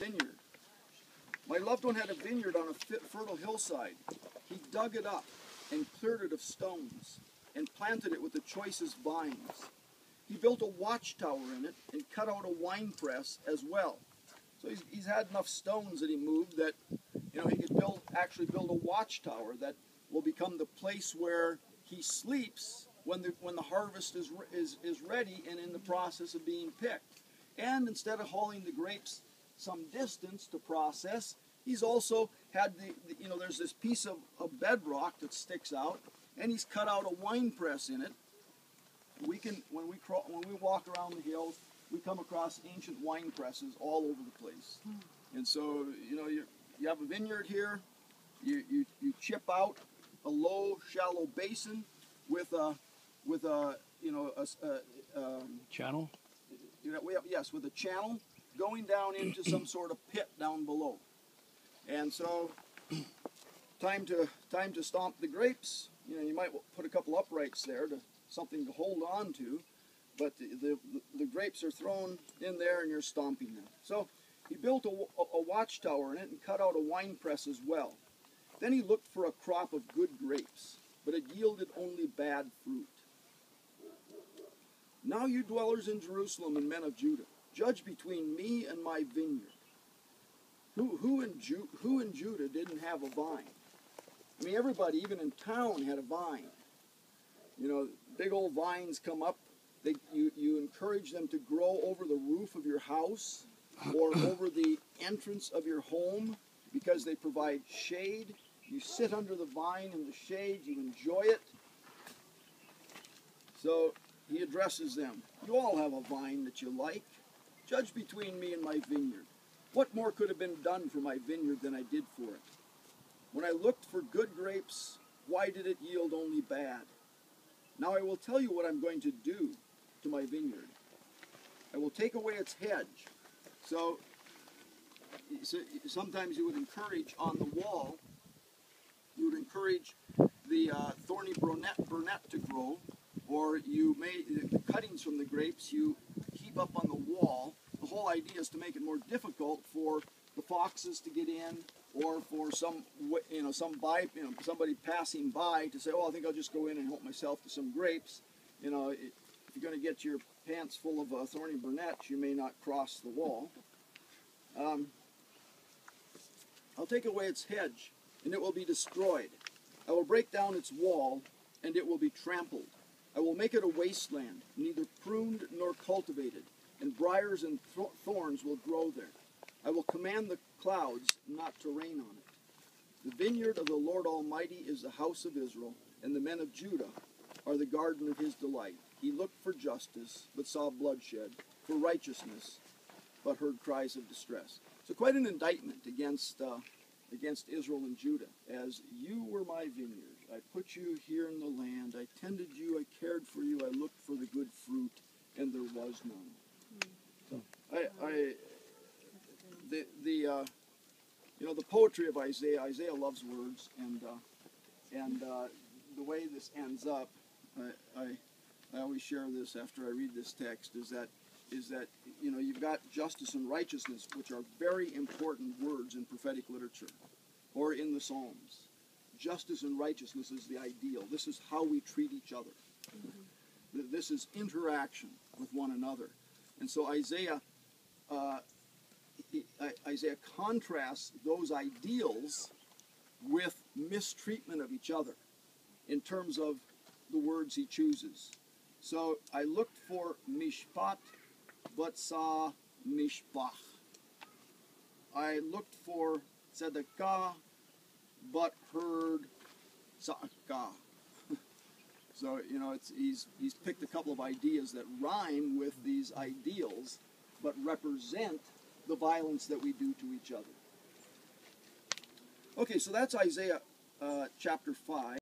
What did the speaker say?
vineyard. My loved one had a vineyard on a fertile hillside. He dug it up and cleared it of stones and planted it with the choicest vines. He built a watchtower in it and cut out a wine press as well. So he's had enough stones that he moved that he could actually build a watchtower that will become the place where he sleeps when the harvest is ready and in the process of being picked. And instead of hauling the grapes some distance to process, he's also had there's this piece of bedrock that sticks out, and he's cut out a wine press in it. When we walk around the hills, we come across ancient wine presses all over the place. And so you have a vineyard here. You chip out a low, shallow basin with a channel. With a channel going down into some sort of pit down below. And so, time to stomp the grapes. You might put a couple uprights there something to hold on to, but the grapes are thrown in there and you're stomping them. So he built a watchtower in it and cut out a wine press as well. Then he looked for a crop of good grapes, but it yielded only bad fruit. Now you dwellers in Jerusalem and men of Judah, judge between me and my vineyard. Who in Judah didn't have a vine? I mean, everybody, even in town, had a vine. Big old vines come up. You encourage them to grow over the roof of your house or over the entrance of your home because they provide shade. You sit under the vine in the shade. You enjoy it. So he addresses them. You all have a vine that you like. Judge between me and my vineyard. What more could have been done for my vineyard than I did for it? When I looked for good grapes, why did it yield only bad? Now I will tell you what I'm going to do to my vineyard. I will take away its hedge. So sometimes you would encourage on the wall, you would encourage the thorny burnet to grow, or the cuttings from the grapes you heap up on the wall. The whole idea is to make it more difficult for the foxes to get in, or for somebody passing by to say, "Oh, I think I'll just go in and help myself to some grapes." If you're going to get your pants full of thorny burnets, you may not cross the wall. I'll take away its hedge, and it will be destroyed. I will break down its wall, and it will be trampled. I will make it a wasteland, neither pruned nor cultivated, and briars and thorns will grow there. I will command the clouds not to rain on it. The vineyard of the Lord Almighty is the house of Israel, and the men of Judah are the garden of his delight. He looked for justice, but saw bloodshed, for righteousness, but heard cries of distress. So quite an indictment against Israel and Judah, as you were my vineyard. I put you here in the land. I tended you. I cared for you. I looked for the good fruit, and there was none. So the poetry of Isaiah. Isaiah loves words, and the way this ends up, I always share this after I read this text. Is that you've got justice and righteousness, which are very important words in prophetic literature, or in the Psalms. Justice and righteousness is the ideal. This is how we treat each other. This is interaction with one another, and so Isaiah contrasts those ideals with mistreatment of each other in terms of the words he chooses. So I looked for mishpat, but saw mishpach. I looked for tzedakah, but heard tzedakah. So he's picked a couple of ideas that rhyme with these ideals, but represent the violence that we do to each other. Okay, so that's Isaiah chapter 5.